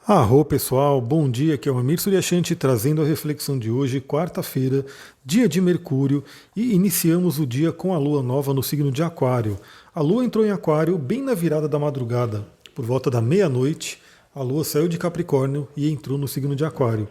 Arro pessoal, bom dia, aqui é o Amir Suryashanti trazendo a reflexão de hoje, quarta-feira, dia de Mercúrio, e iniciamos o dia com a lua nova no signo de Aquário. A lua entrou em Aquário bem na virada da madrugada, por volta da meia-noite, a lua saiu de Capricórnio e entrou no signo de Aquário.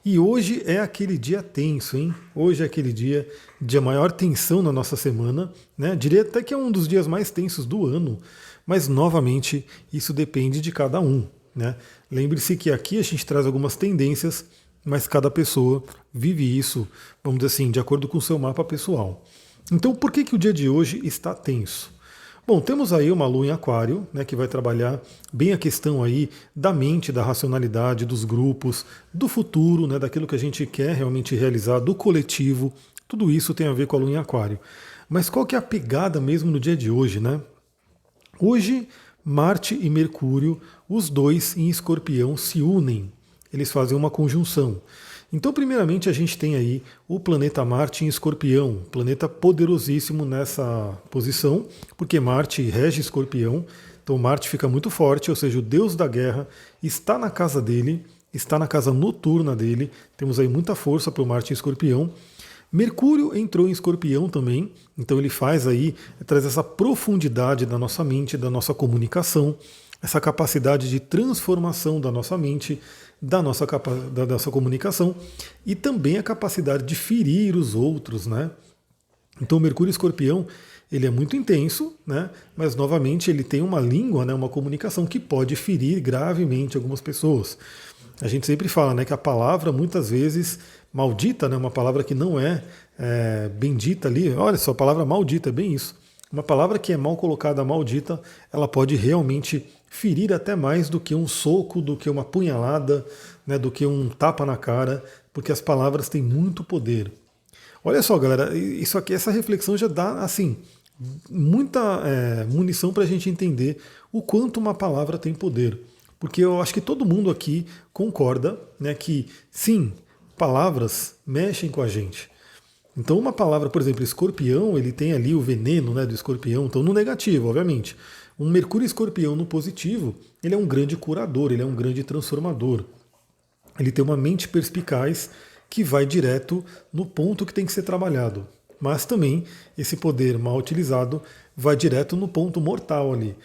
E hoje é aquele dia tenso, hein? Hoje é aquele dia de maior tensão na nossa semana, né? Diria até que é um dos dias mais tensos do ano, mas novamente isso depende de cada um. Né? Lembre-se que aqui a gente traz algumas tendências, mas cada pessoa vive isso, vamos dizer assim, de acordo com o seu mapa pessoal. Então, por que o dia de hoje está tenso? Bom, temos aí uma lua em aquário, né, que vai trabalhar bem a questão aí da mente, da racionalidade, dos grupos, do futuro, né, daquilo que a gente quer realmente realizar, do coletivo, tudo isso tem a ver com a lua em aquário. Mas qual que é a pegada mesmo no dia de hoje, né? Hoje, Marte e Mercúrio, os dois em Escorpião, se unem. Eles fazem uma conjunção. Então, primeiramente, a gente tem aí o planeta Marte em Escorpião, planeta poderosíssimo nessa posição, porque Marte rege Escorpião. Então, Marte fica muito forte, ou seja, o deus da guerra está na casa dele, está na casa noturna dele. Temos aí muita força para o Marte em Escorpião. Mercúrio entrou em Escorpião também, então ele faz aí, traz essa profundidade da nossa mente, da nossa comunicação, essa capacidade de transformação da nossa mente, da nossa comunicação e também a capacidade de ferir os outros, né? Então, o Mercúrio Escorpião, ele é muito intenso, né? Mas novamente ele tem uma língua, né? Uma comunicação que pode ferir gravemente algumas pessoas. A gente sempre fala, né, que a palavra muitas vezes maldita, né, uma palavra que não é bendita ali. Olha só, a palavra maldita é bem isso. Uma palavra que é mal colocada, maldita, ela pode realmente ferir até mais do que um soco, do que uma punhalada, né, do que um tapa na cara, porque as palavras têm muito poder. Olha só, galera, isso aqui, essa reflexão já dá assim muita munição para a gente entender o quanto uma palavra tem poder. Porque eu acho que todo mundo aqui concorda, né, que sim, palavras mexem com a gente. Então uma palavra, por exemplo, escorpião, ele tem ali o veneno, né, do escorpião, então no negativo, obviamente. Um Mercúrio escorpião no positivo, ele é um grande curador, ele é um grande transformador. Ele tem uma mente perspicaz que vai direto no ponto que tem que ser trabalhado. Mas também esse poder mal utilizado vai direto no ponto mortal ali.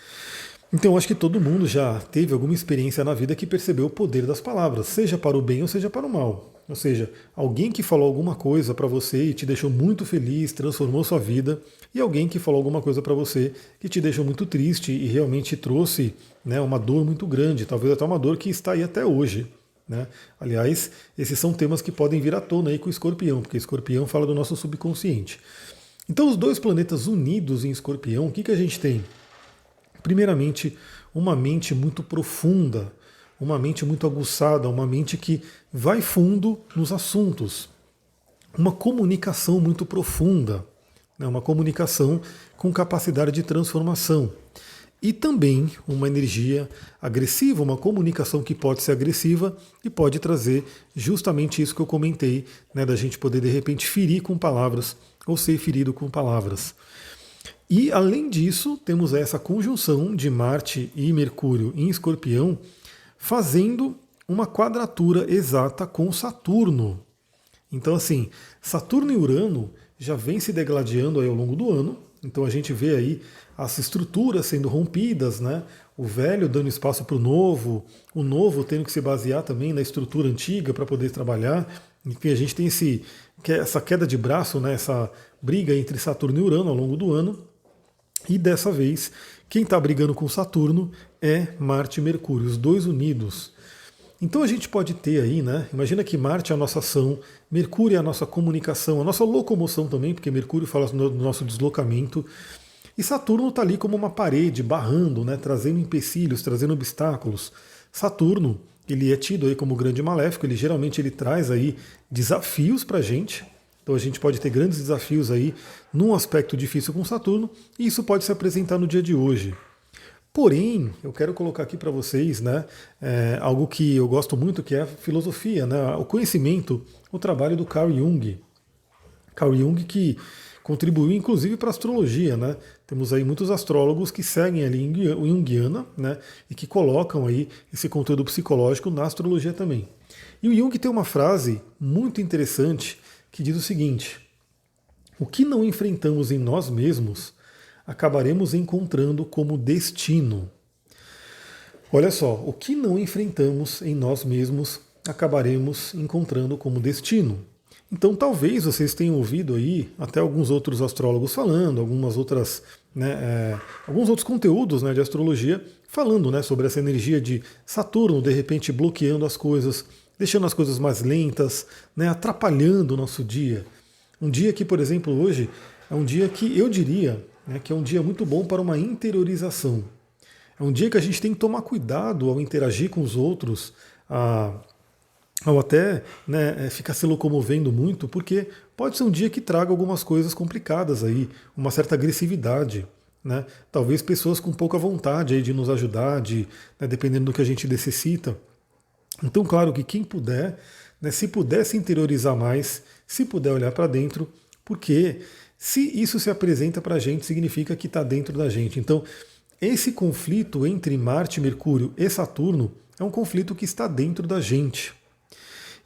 Então, eu acho que todo mundo já teve alguma experiência na vida que percebeu o poder das palavras, seja para o bem ou seja para o mal. Ou seja, alguém que falou alguma coisa para você e te deixou muito feliz, transformou sua vida, e alguém que falou alguma coisa para você que te deixou muito triste e realmente trouxe, né, uma dor muito grande, talvez até uma dor que está aí até hoje. Né? Aliás, esses são temas que podem vir à tona aí com o Escorpião, porque Escorpião fala do nosso subconsciente. Então, os dois planetas unidos em Escorpião, o que, que a gente tem? Primeiramente, uma mente muito profunda, uma mente muito aguçada, uma mente que vai fundo nos assuntos, uma comunicação muito profunda, né? Uma comunicação com capacidade de transformação. E também uma energia agressiva, uma comunicação que pode ser agressiva e pode trazer justamente isso que eu comentei, né, da gente poder de repente ferir com palavras ou ser ferido com palavras. E além disso, temos essa conjunção de Marte e Mercúrio em Escorpião, fazendo uma quadratura exata com Saturno. Então, assim, Saturno e Urano já vem se degladiando aí ao longo do ano. Então a gente vê aí as estruturas sendo rompidas, né? O velho dando espaço para o novo tendo que se basear também na estrutura antiga para poder trabalhar. Enfim, a gente tem essa queda de braço, né? Essa briga entre Saturno e Urano ao longo do ano. E dessa vez, quem está brigando com Saturno é Marte e Mercúrio, os dois unidos. Então a gente pode ter aí, né? Imagina que Marte é a nossa ação, Mercúrio é a nossa comunicação, a nossa locomoção também, porque Mercúrio fala do nosso deslocamento. E Saturno está ali como uma parede, barrando, né? Trazendo empecilhos, trazendo obstáculos. Saturno, ele é tido aí como grande maléfico, ele geralmente ele traz aí desafios para a gente. Então a gente pode ter grandes desafios aí num aspecto difícil com Saturno, e isso pode se apresentar no dia de hoje. Porém, eu quero colocar aqui para vocês, né, algo que eu gosto muito, que é a filosofia, né, o conhecimento, o trabalho do Carl Jung. Carl Jung que contribuiu inclusive para a astrologia, né? Temos aí muitos astrólogos que seguem ali o Jungiana, né? E que colocam aí esse conteúdo psicológico na astrologia também. E o Jung tem uma frase muito interessante que diz o seguinte: o que não enfrentamos em nós mesmos, acabaremos encontrando como destino. Olha só, o que não enfrentamos em nós mesmos, acabaremos encontrando como destino. Então talvez vocês tenham ouvido aí até alguns outros astrólogos falando, algumas outras, alguns outros conteúdos, né, de astrologia falando, né, sobre essa energia de Saturno de repente bloqueando as coisas, deixando as coisas mais lentas, né, atrapalhando o nosso dia. Um dia que, por exemplo, hoje é um dia que eu diria, né, que é um dia muito bom para uma interiorização. É um dia que a gente tem que tomar cuidado ao interagir com os outros, ao até, né, ficar se locomovendo muito, porque pode ser um dia que traga algumas coisas complicadas aí, uma certa agressividade, né? Talvez pessoas com pouca vontade aí de nos ajudar, né, dependendo do que a gente necessita. Então, claro que quem puder, né, se puder se interiorizar mais, se puder olhar para dentro, porque se isso se apresenta para a gente, significa que está dentro da gente. Então, esse conflito entre Marte, Mercúrio e Saturno é um conflito que está dentro da gente.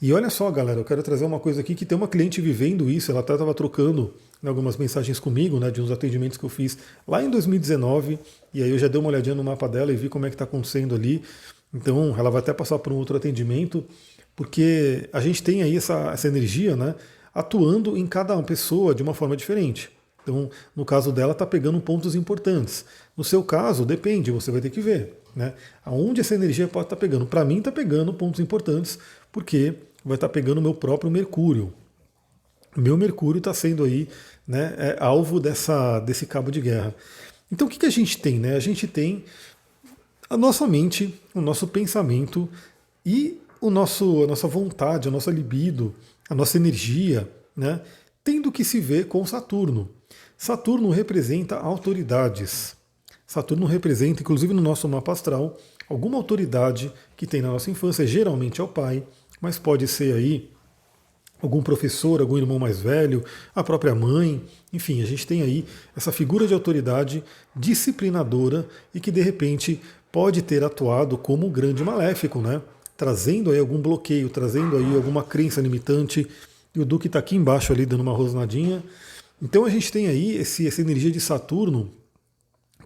E olha só, galera, eu quero trazer uma coisa aqui que tem uma cliente vivendo isso, ela até estava trocando, né, algumas mensagens comigo, né, de uns atendimentos que eu fiz lá em 2019, e aí eu já dei uma olhadinha no mapa dela e vi como é que está acontecendo ali. Então ela vai até passar por um outro atendimento, porque a gente tem aí essa energia, né, atuando em cada pessoa de uma forma diferente. Então, no caso dela, está pegando pontos importantes. No seu caso, depende, você vai ter que ver, né? Aonde essa energia pode estar pegando. Para mim, está pegando pontos importantes, porque vai estar pegando o meu próprio Mercúrio. O meu Mercúrio está sendo aí, né, alvo desse cabo de guerra. Então, o que a gente tem, né? A gente tem a nossa mente, o nosso pensamento e a nossa vontade, a nossa libido, a nossa energia, né, tendo que se ver com Saturno. Saturno representa autoridades. Saturno representa, inclusive no nosso mapa astral, alguma autoridade que tem na nossa infância, geralmente é o pai, mas pode ser aí algum professor, algum irmão mais velho, a própria mãe, enfim, a gente tem aí essa figura de autoridade disciplinadora e que de repente pode ter atuado como um grande maléfico, né? Trazendo aí algum bloqueio, trazendo aí alguma crença limitante. E o Duque está aqui embaixo ali dando uma rosnadinha. Então a gente tem aí essa energia de Saturno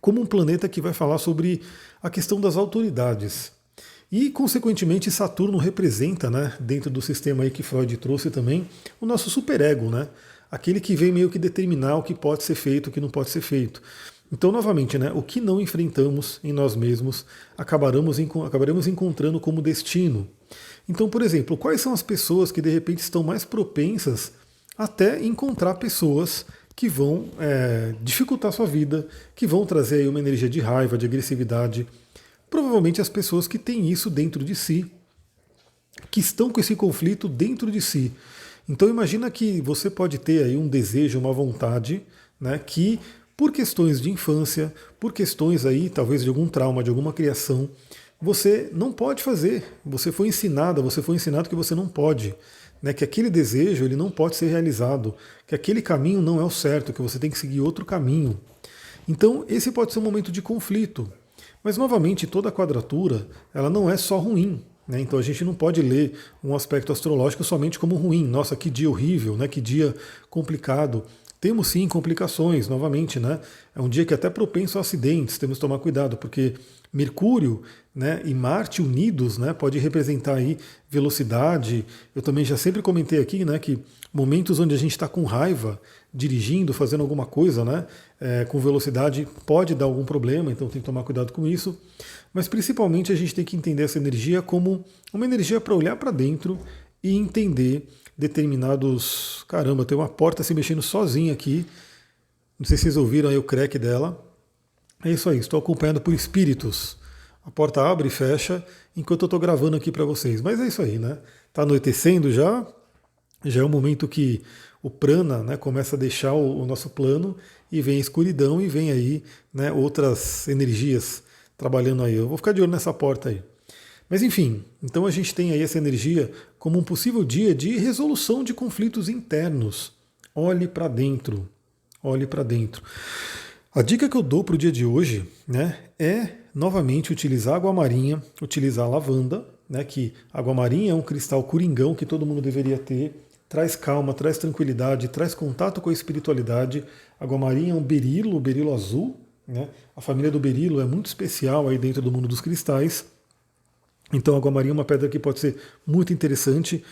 como um planeta que vai falar sobre a questão das autoridades. E, consequentemente, Saturno representa, né, dentro do sistema aí que Freud trouxe também, o nosso superego, né? Aquele que vem meio que determinar o que pode ser feito, o que não pode ser feito. Então, novamente, né, o que não enfrentamos em nós mesmos, acabaremos encontrando como destino. Então, por exemplo, quais são as pessoas que de repente estão mais propensas até encontrar pessoas que vão dificultar a sua vida, que vão trazer aí uma energia de raiva, de agressividade. Provavelmente as pessoas que têm isso dentro de si, que estão com esse conflito dentro de si. Então imagina que você pode ter aí um desejo, uma vontade, né, que por questões de infância, por questões aí talvez de algum trauma, de alguma criação, você não pode fazer. Você foi ensinado que você não pode. Né, que aquele desejo ele não pode ser realizado, que aquele caminho não é o certo, que você tem que seguir outro caminho. Então esse pode ser um momento de conflito. Mas novamente toda a quadratura ela não é só ruim. Né? Então a gente não pode ler um aspecto astrológico somente como ruim. Nossa, que dia horrível, né? Que dia complicado. Temos sim complicações, novamente, né? É um dia que é até propenso a acidentes, temos que tomar cuidado, porque Mercúrio, né, e Marte unidos, né, pode representar aí velocidade. Eu também já sempre comentei aqui, né, que momentos onde a gente está com raiva, dirigindo, fazendo alguma coisa, né, com velocidade, pode dar algum problema, então tem que tomar cuidado com isso. Mas principalmente a gente tem que entender essa energia como uma energia para olhar para dentro e entender determinados... Caramba, tem uma porta se mexendo sozinha aqui. Não sei se vocês ouviram aí o crack dela. É isso aí, estou acompanhado por espíritos. A porta abre e fecha enquanto eu estou gravando aqui para vocês. Mas é isso aí, né? Está anoitecendo já. Já é o momento que o prana, né, começa a deixar o nosso plano e vem a escuridão e vem aí, né, outras energias trabalhando aí. Eu vou ficar de olho nessa porta aí. Mas enfim, então a gente tem aí essa energia como um possível dia de resolução de conflitos internos. Olhe para dentro. olhe para dentro. A dica que eu dou para o dia de hoje, né, é novamente utilizar água marinha, utilizar lavanda, né, que água marinha é um cristal coringão que todo mundo deveria ter, traz calma, traz tranquilidade, traz contato com a espiritualidade. Água marinha é um berilo, o berilo azul, né? A família do berilo é muito especial aí dentro do mundo dos cristais. Então a água marinha é uma pedra que pode ser muito interessante.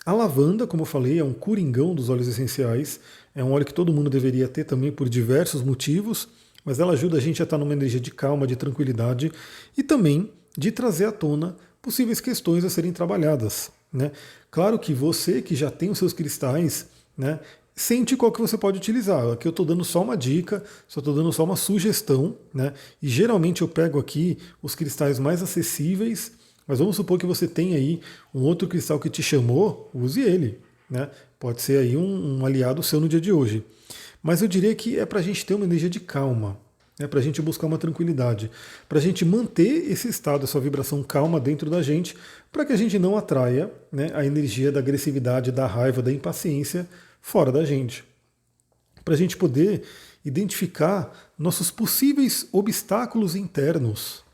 A lavanda, como eu falei, é um coringão dos óleos essenciais. É um óleo que todo mundo deveria ter também por diversos motivos, mas ela ajuda a gente a estar numa energia de calma, de tranquilidade e também de trazer à tona possíveis questões a serem trabalhadas, né? Claro que você que já tem os seus cristais, né, sente qual que você pode utilizar. Aqui eu estou dando só uma dica, só estou dando só uma sugestão, né? E geralmente eu pego aqui os cristais mais acessíveis, mas vamos supor que você tem aí um outro cristal que te chamou, use ele, né? Pode ser aí um aliado seu no dia de hoje. Mas eu diria que é para a gente ter uma energia de calma, né? Para a gente buscar uma tranquilidade, para a gente manter esse estado, essa vibração calma dentro da gente, para que a gente não atraia, né, a energia da agressividade, da raiva, da impaciência fora da gente. Para a gente poder identificar nossos possíveis obstáculos internos,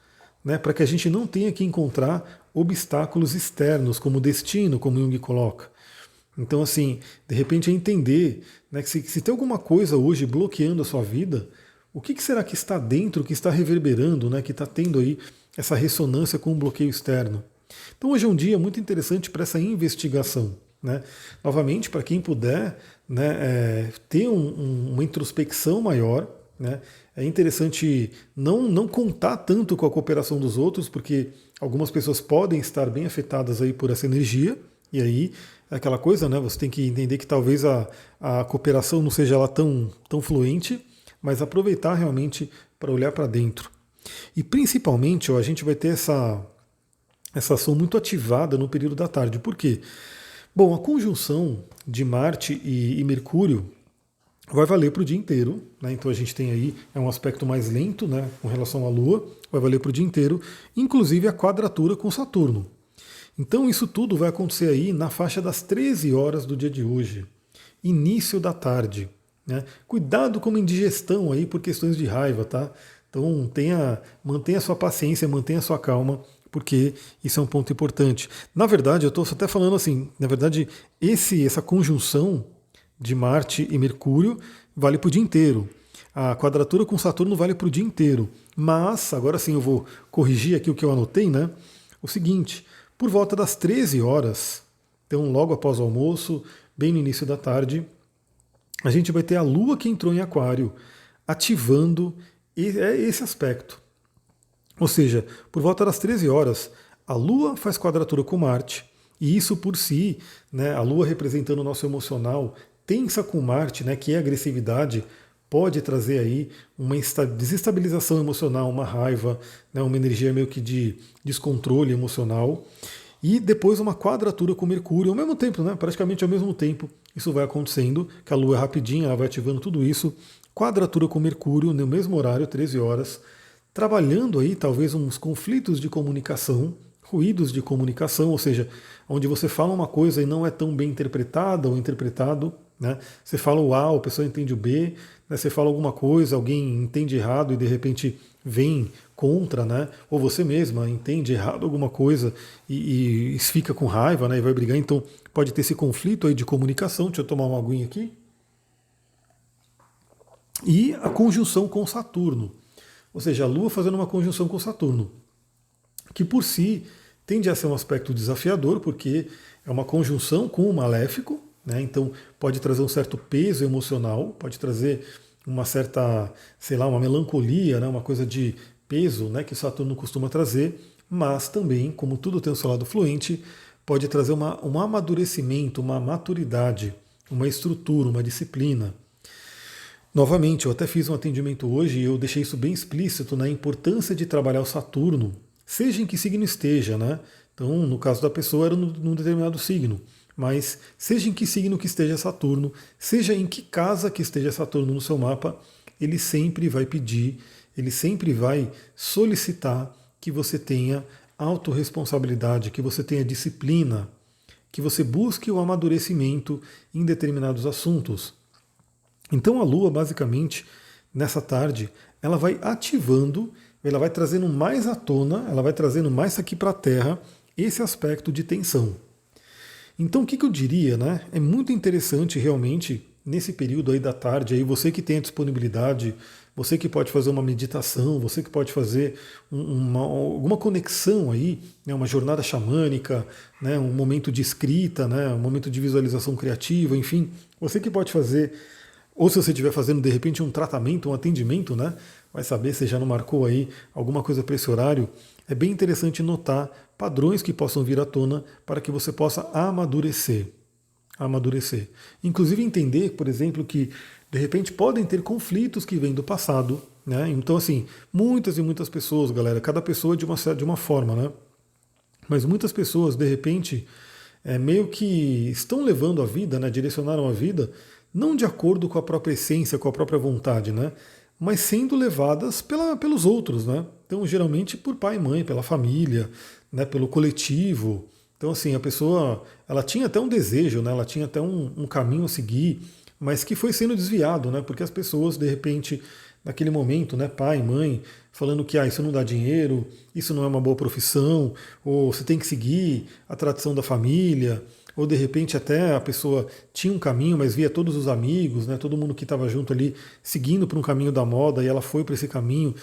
né, para que a gente não tenha que encontrar obstáculos externos, como o destino, como Jung coloca. Então, assim, de repente é entender, né, que se tem alguma coisa hoje bloqueando a sua vida, o que será que está dentro, que está reverberando, né, que está tendo aí essa ressonância com o bloqueio externo? Então hoje é um dia muito interessante para essa investigação, né? Novamente, para quem puder, né, ter uma introspecção maior, né? É interessante não contar tanto com a cooperação dos outros, porque algumas pessoas podem estar bem afetadas aí por essa energia, e aí é aquela coisa, né? Você tem que entender que talvez a cooperação não seja lá tão fluente, mas aproveitar realmente para olhar para dentro. E principalmente, ó, a gente vai ter essa ação muito ativada no período da tarde. Por quê? Bom, a conjunção de Marte e Mercúrio vai valer para o dia inteiro, né? Então a gente tem aí, é um aspecto mais lento, né, com relação à Lua, vai valer para o dia inteiro, inclusive a quadratura com Saturno. Então isso tudo vai acontecer aí na faixa das 13 horas do dia de hoje, início da tarde, né? Cuidado com uma indigestão aí por questões de raiva, tá? Então mantenha sua paciência, mantenha sua calma, porque isso é um ponto importante. Na verdade, eu estou até falando assim, na verdade, essa conjunção de Marte e Mercúrio vale para o dia inteiro. A quadratura com Saturno vale para o dia inteiro. Mas, agora sim eu vou corrigir aqui o que eu anotei, né? O seguinte, por volta das 13 horas, então logo após o almoço, bem no início da tarde, a gente vai ter a Lua que entrou em Aquário, ativando esse aspecto. Ou seja, por volta das 13 horas, a Lua faz quadratura com Marte, e isso por si, né, a Lua representando o nosso emocional, tensa com Marte, né, que é agressividade, pode trazer aí uma desestabilização emocional, uma raiva, né, uma energia meio que de descontrole emocional. E depois uma quadratura com Mercúrio ao mesmo tempo, né, praticamente ao mesmo tempo, isso vai acontecendo, que a Lua é rapidinha, ela vai ativando tudo isso. Quadratura com Mercúrio no mesmo horário, 13 horas, trabalhando aí talvez uns conflitos de comunicação, ruídos de comunicação, ou seja, onde você fala uma coisa e não é tão bem interpretada ou interpretado, né? Você fala o A, a pessoa entende o B, né? Você fala alguma coisa, alguém entende errado e de repente vem contra, né? Ou você mesma entende errado alguma coisa e fica com raiva, né? E vai brigar, então pode ter esse conflito aí de comunicação. Deixa eu tomar uma aguinha aqui. E a conjunção com Saturno. Ou seja, a Lua fazendo uma conjunção com Saturno, que por si tende a ser um aspecto desafiador, porque é uma conjunção com o maléfico, né? Então pode trazer um certo peso emocional, pode trazer uma certa, sei lá, uma melancolia, né? Uma coisa de peso, né? Que Saturno costuma trazer, mas também, como tudo tem o seu lado fluente, pode trazer um amadurecimento, uma maturidade, uma estrutura, uma disciplina. Novamente, eu até fiz um atendimento hoje e eu deixei isso bem explícito na importância de trabalhar o Saturno, seja em que signo esteja, né? Então, no caso da pessoa era num determinado signo, mas seja em que signo que esteja Saturno, seja em que casa que esteja Saturno no seu mapa, ele sempre vai pedir, ele sempre vai solicitar que você tenha autorresponsabilidade, que você tenha disciplina, que você busque o amadurecimento em determinados assuntos. Então a Lua, basicamente, nessa tarde, ela vai ativando, ela vai trazendo mais à tona, ela vai trazendo mais aqui para a Terra esse aspecto de tensão. Então o que, que eu diria, né? É muito interessante realmente nesse período aí da tarde, aí você que tem a disponibilidade, você que pode fazer uma meditação, você que pode fazer alguma conexão aí, né, uma jornada xamânica, né, um momento de escrita, né, um momento de visualização criativa, enfim, você que pode fazer, ou se você estiver fazendo de repente um tratamento, um atendimento, né, vai saber se já não marcou aí alguma coisa para esse horário, é bem interessante notar padrões que possam vir à tona para que você possa amadurecer. Amadurecer. Inclusive entender, por exemplo, que de repente podem ter conflitos que vêm do passado, né? Então, assim, muitas e muitas pessoas, galera, cada pessoa de uma forma, né? Mas muitas pessoas, de repente, meio que estão levando a vida, né? Direcionaram a vida, não de acordo com a própria essência, com a própria vontade, né? Mas sendo levadas pelos outros, né? Então, geralmente por pai e mãe, pela família, né? Pelo coletivo. Então, assim, a pessoa, ela tinha até um desejo, né? Ela tinha até um caminho a seguir, mas que foi sendo desviado, né? Porque as pessoas, de repente, naquele momento, né, pai, mãe, falando que isso não dá dinheiro, isso não é uma boa profissão, ou você tem que seguir a tradição da família, ou de repente até a pessoa tinha um caminho, mas via todos os amigos, né, todo mundo que estava junto ali seguindo para um caminho da moda e ela foi para esse caminho.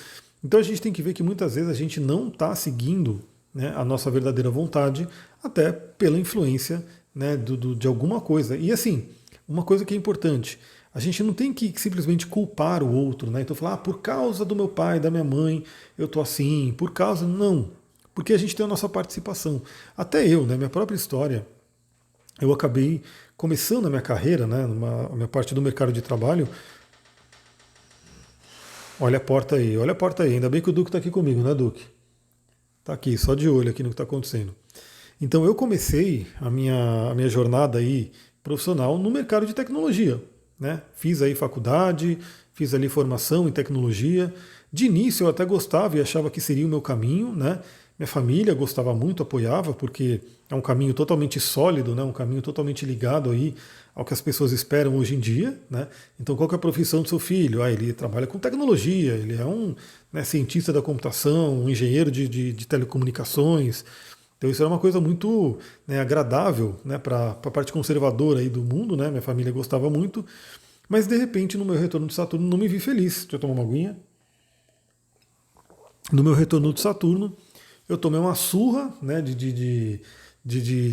Então a gente tem que ver que muitas vezes a gente não está seguindo, né, a nossa verdadeira vontade, até pela influência, né, de alguma coisa. E assim, uma coisa que é importante, a gente não tem que simplesmente culpar o outro, né? Então falar, por causa do meu pai, da minha mãe, eu tô assim, por causa. Não. Porque a gente tem a nossa participação. Até eu, né? Minha própria história, eu acabei começando a minha carreira, né? A minha parte do mercado de trabalho. Olha a porta aí, olha a porta aí. Ainda bem que o Duque está aqui comigo, né, Duque? Tá aqui, só de olho aqui no que está acontecendo. Então eu comecei a minha jornada aí profissional no mercado de tecnologia, né? Fiz aí faculdade, fiz ali formação em tecnologia. De início eu até gostava e achava que seria o meu caminho, né? Minha família gostava muito, apoiava, porque é um caminho totalmente sólido, né? Um caminho totalmente ligado aí ao que as pessoas esperam hoje em dia, né? Então qual que é a profissão do seu filho? Ele trabalha com tecnologia, ele é um, né, cientista da computação, um engenheiro de telecomunicações. Então isso era uma coisa muito, né, agradável, né, para a parte conservadora aí do mundo, né? Minha família gostava muito, mas de repente no meu retorno de Saturno não me vi feliz. Deixa eu tomar uma aguinha. No meu retorno de Saturno eu tomei uma surra, né, de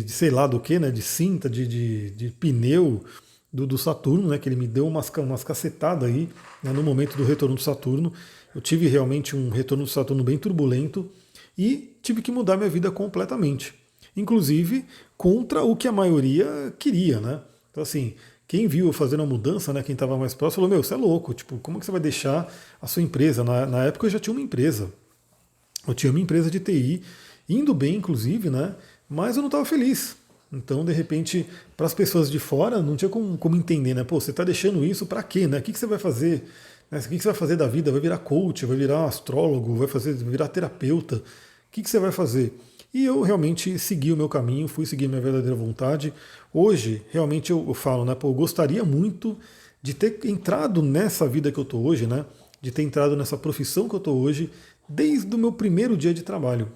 sei lá do que, né, de cinta, de pneu do Saturno, né, que ele me deu umas cacetadas aí, né, no momento do retorno de Saturno. Eu tive realmente um retorno de Saturno bem turbulento e tive que mudar minha vida completamente. Inclusive contra o que a maioria queria, né? Então assim, quem viu eu fazendo a mudança, né, quem estava mais próximo, falou, meu, você é louco, tipo, como que você vai deixar a sua empresa? Na época eu já tinha uma empresa. Eu tinha uma empresa de TI, indo bem, inclusive, né? Mas eu não estava feliz. Então, de repente, para as pessoas de fora, não tinha como entender, né? Pô, você está deixando isso para quê, né? O que você vai fazer? Né? O que você vai fazer da vida? Vai virar coach, vai virar astrólogo, vai virar terapeuta? O que você vai fazer? E eu realmente segui o meu caminho, fui seguir a minha verdadeira vontade. Hoje, realmente, eu falo, né? Pô, eu gostaria muito de ter entrado nessa vida que eu estou hoje, né? De ter entrado nessa profissão que eu estou hoje, desde o meu primeiro dia de trabalho,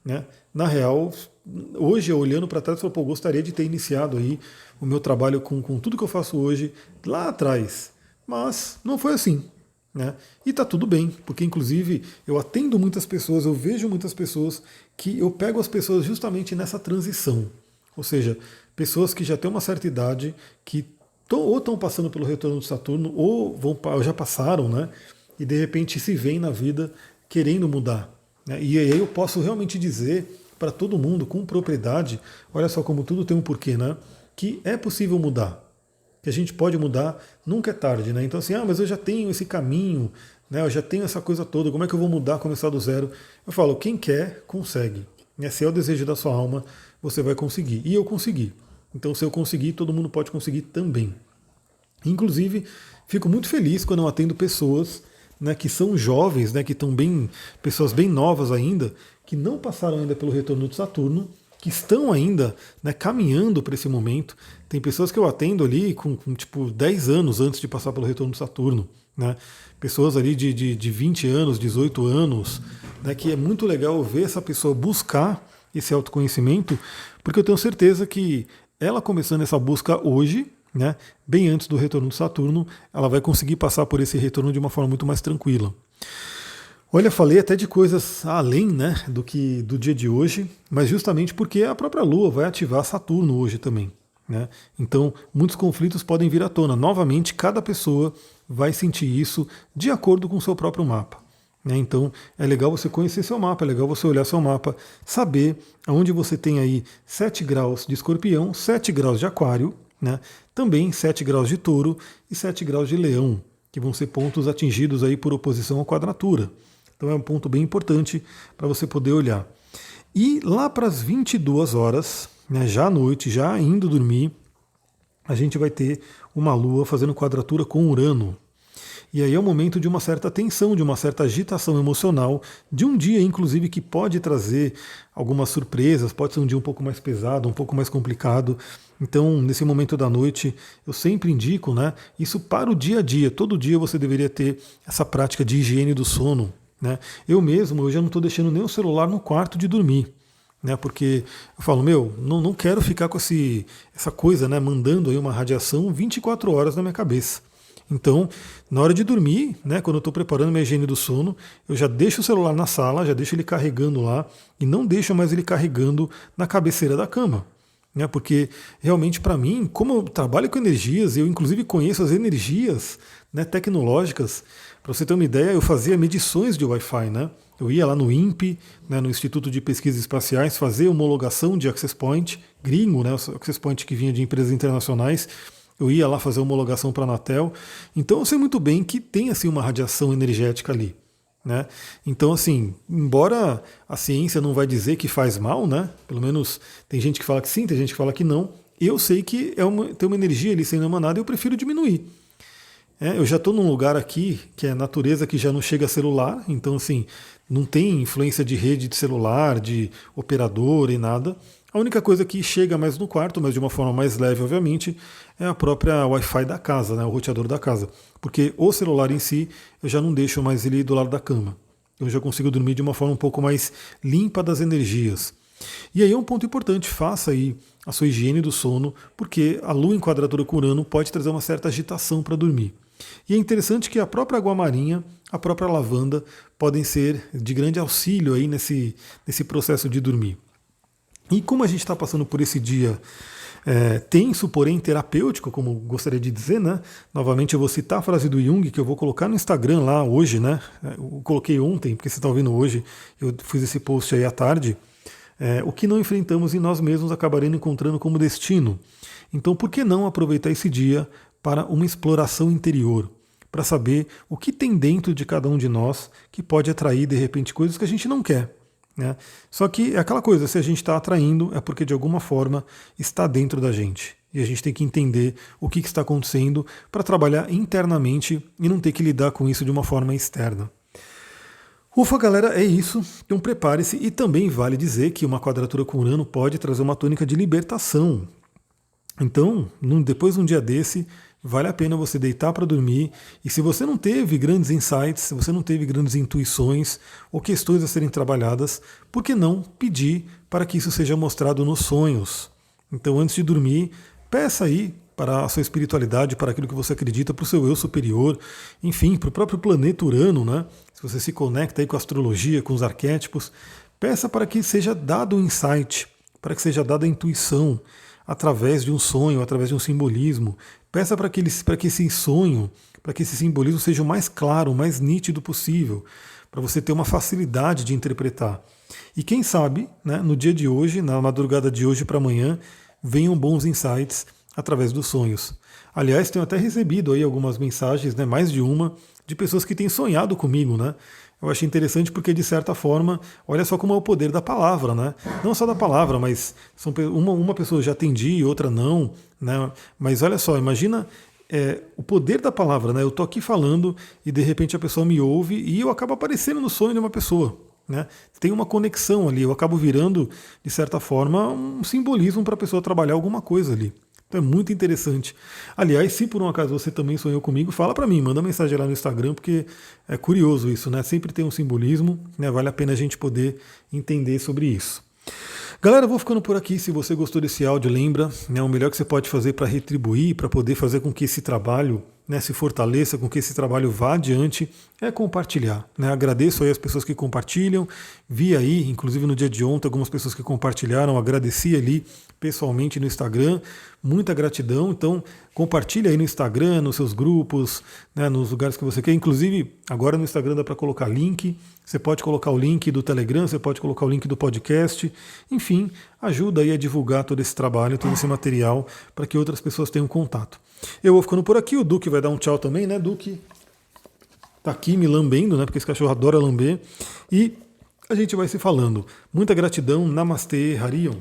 né? Na real, hoje, olhando para trás, eu falo, pô, gostaria de ter iniciado aí o meu trabalho com tudo que eu faço hoje lá atrás. Mas não foi assim, né? E tá tudo bem, porque inclusive eu atendo muitas pessoas, eu vejo muitas pessoas que eu pego as pessoas justamente nessa transição. Ou seja, pessoas que já têm uma certa idade, que ou estão passando pelo retorno de Saturno, ou já passaram, né? E de repente se veem na vida querendo mudar, né? E aí eu posso realmente dizer para todo mundo com propriedade, olha só como tudo tem um porquê, né? Que é possível mudar, que a gente pode mudar, nunca é tarde, né? Então assim, mas eu já tenho esse caminho, né? Eu já tenho essa coisa toda, como é que eu vou mudar, começar do zero? Eu falo, quem quer, consegue. Né? Se é o desejo da sua alma, você vai conseguir. E eu consegui. Então se eu conseguir, todo mundo pode conseguir também. Inclusive, fico muito feliz quando eu atendo pessoas, né, que são jovens, né, que estão pessoas bem novas ainda, que não passaram ainda pelo retorno de Saturno que estão ainda, né, caminhando para esse momento. Tem pessoas que eu atendo ali com tipo 10 anos antes de passar pelo retorno de Saturno, né? Pessoas ali de 20 anos, 18 anos, né, que é muito legal ver essa pessoa buscar esse autoconhecimento, porque eu tenho certeza que ela começando essa busca hoje, né, bem antes do retorno de Saturno, ela vai conseguir passar por esse retorno de uma forma muito mais tranquila. Olha, falei até de coisas além, né, do que do dia de hoje, mas justamente porque a própria Lua vai ativar Saturno hoje também, né? Então, muitos conflitos podem vir à tona. Novamente, cada pessoa vai sentir isso de acordo com o seu próprio mapa, né? Então, é legal você conhecer seu mapa, é legal você olhar seu mapa, saber aonde você tem aí 7 graus de Escorpião, 7 graus de Aquário, né? Também 7 graus de Touro e 7 graus de Leão, que vão ser pontos atingidos aí por oposição à quadratura. Então é um ponto bem importante para você poder olhar. E lá para as 22 horas, né, já à noite, já indo dormir, a gente vai ter uma Lua fazendo quadratura com Urano. E aí é o momento de uma certa tensão, de uma certa agitação emocional, de um dia, inclusive, que pode trazer algumas surpresas, pode ser um dia um pouco mais pesado, um pouco mais complicado. Então, nesse momento da noite, eu sempre indico, né, isso para o dia a dia. Todo dia você deveria ter essa prática de higiene do sono, né? Eu já não estou deixando nem o celular no quarto de dormir, né? Porque eu falo, não quero ficar com essa coisa, né, mandando aí uma radiação 24 horas na minha cabeça. Então, na hora de dormir, né, quando eu estou preparando minha higiene do sono, eu já deixo o celular na sala, já deixo ele carregando lá e não deixo mais ele carregando na cabeceira da cama, né? Porque realmente para mim, como eu trabalho com energias, eu inclusive conheço as energias, né, tecnológicas. Para você ter uma ideia, eu fazia medições de Wi-Fi, né? Eu ia lá no INPE, né, no Instituto de Pesquisas Espaciais, fazer homologação de Access Point, gringo, né, o Access Point que vinha de empresas internacionais. Eu ia lá fazer homologação para a Anatel. Então eu sei muito bem que tem assim uma radiação energética ali, né? Então, assim, embora a ciência não vai dizer que faz mal, né? Pelo menos tem gente que fala que sim, tem gente que fala que não. Eu sei que tem uma energia ali sendo emanada e eu prefiro diminuir. Eu já estou num lugar aqui que é natureza que já não chega a celular, então assim, não tem influência de rede de celular, de operador e nada. A única coisa que chega mais no quarto, mas de uma forma mais leve, obviamente, é a própria Wi-Fi da casa, né, o roteador da casa. Porque o celular em si, eu já não deixo mais ele do lado da cama. Eu já consigo dormir de uma forma um pouco mais limpa das energias. E aí é um ponto importante, faça aí a sua higiene do sono, porque a Lua em quadratura com Urano pode trazer uma certa agitação para dormir. E é interessante que a própria água marinha, a própria lavanda, podem ser de grande auxílio aí nesse processo de dormir. E como a gente está passando por esse dia tenso, porém terapêutico, como gostaria de dizer, né? Novamente eu vou citar a frase do Jung, que eu vou colocar no Instagram lá hoje, né? Eu coloquei ontem, porque você está ouvindo hoje, eu fiz esse post aí à tarde. O que não enfrentamos em nós mesmos acabaremos encontrando como destino. Então, por que não aproveitar esse dia para uma exploração interior, para saber o que tem dentro de cada um de nós que pode atrair, de repente, coisas que a gente não quer, né? Só que é aquela coisa, se a gente está atraindo, é porque de alguma forma está dentro da gente. E a gente tem que entender o que está acontecendo para trabalhar internamente e não ter que lidar com isso de uma forma externa. Ufa, galera, é isso. Então prepare-se. E também vale dizer que uma quadratura com Urano pode trazer uma tônica de libertação. Então, depois de um dia desse, vale a pena você deitar para dormir. E se você não teve grandes insights, se você não teve grandes intuições ou questões a serem trabalhadas, por que não pedir para que isso seja mostrado nos sonhos? Então, antes de dormir, peça aí para a sua espiritualidade, para aquilo que você acredita, para o seu eu superior, enfim, para o próprio planeta Urano, né? Se você se conecta aí com a astrologia, com os arquétipos, peça para que seja dado o insight, para que seja dada a intuição, através de um sonho, através de um simbolismo. Peça para que esse sonho, para que esse simbolismo seja o mais claro, o mais nítido possível, para você ter uma facilidade de interpretar. E quem sabe, né, no dia de hoje, na madrugada de hoje para amanhã, venham bons insights através dos sonhos. Aliás, tenho até recebido aí algumas mensagens, né, mais de uma, de pessoas que têm sonhado comigo, né? Eu achei interessante porque, de certa forma, olha só como é o poder da palavra, né? Não só da palavra, mas uma pessoa eu já atendi e outra não, né? Mas olha só, imagina o poder da palavra, né? Eu tô aqui falando e de repente a pessoa me ouve e eu acabo aparecendo no sonho de uma pessoa, né? Tem uma conexão ali, eu acabo virando, de certa forma, um simbolismo para a pessoa trabalhar alguma coisa ali. Então é muito interessante. Aliás, se por um acaso você também sonhou comigo, fala para mim, manda mensagem lá no Instagram, porque é curioso isso, né? Sempre tem um simbolismo, né? Vale a pena a gente poder entender sobre isso. Galera, eu vou ficando por aqui. Se você gostou desse áudio, lembra, né, o melhor que você pode fazer para retribuir, para poder fazer com que esse trabalho, né, se fortaleça, com que esse trabalho vá adiante, é compartilhar. Né? Agradeço aí as pessoas que compartilham. Vi aí, inclusive no dia de ontem, algumas pessoas que compartilharam, agradeci ali pessoalmente no Instagram. Muita gratidão. Então, compartilha aí no Instagram, nos seus grupos, né, nos lugares que você quer. Inclusive, agora no Instagram dá para colocar link. Você pode colocar o link do Telegram, você pode colocar o link do podcast. Enfim, ajuda aí a divulgar todo esse trabalho, todo esse material, para que outras pessoas tenham contato. Eu vou ficando por aqui. O Duque vai dar um tchau também, né, Duque? Tá aqui me lambendo, né? Porque esse cachorro adora lamber. E a gente vai se falando. Muita gratidão. Namastê, Harion.